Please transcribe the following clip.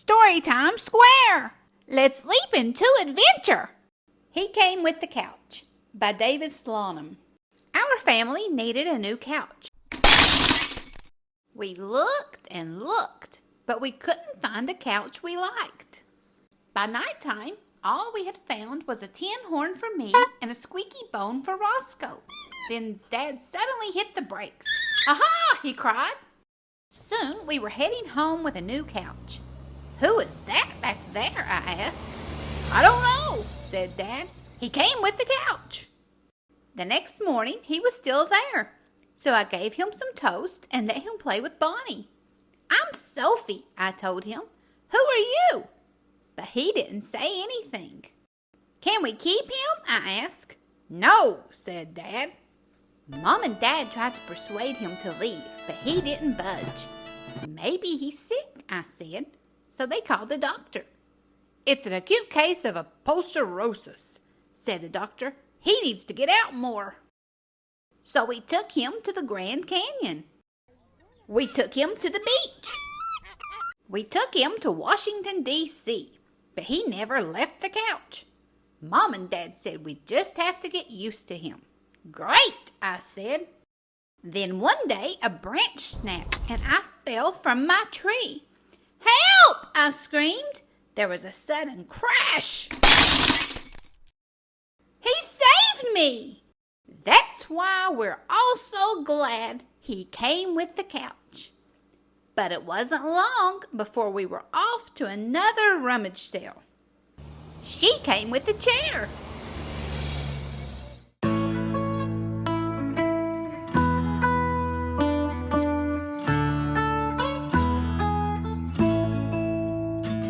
Storytime square! Let's leap into adventure! He Came with the Couch by David Slonim. Our family needed a new couch. We looked and looked, but we couldn't find a couch we liked. By nighttime, all we had found was a tin horn for me and a squeaky bone for Roscoe. Then Dad suddenly hit the brakes. "Aha!" he cried. Soon we were heading home with a new couch. "Who is that back there?" I asked. "I don't know," said Dad. "He came with the couch." The next morning he was still there, so I gave him some toast and let him play with Bonnie. "I'm Sophie," I told him. "Who are you?" But he didn't say anything. "Can we keep him?" I asked. "No," said Dad. Mom and Dad tried to persuade him to leave, but he didn't budge. "Maybe he's sick," I said. So they called the doctor. "It's an acute case of upholsterosis," said the doctor. "He needs to get out more." So we took him to the Grand Canyon. We took him to the beach. We took him to Washington, D.C., but he never left the couch. Mom and Dad said we just have to get used to him. "Great," I said. Then one day a branch snapped and I fell from my tree. "Help!" I screamed. There was a sudden crash. He saved me! That's why we're all so glad he came with the couch. But it wasn't long before we were off to another rummage sale. She came with a chair,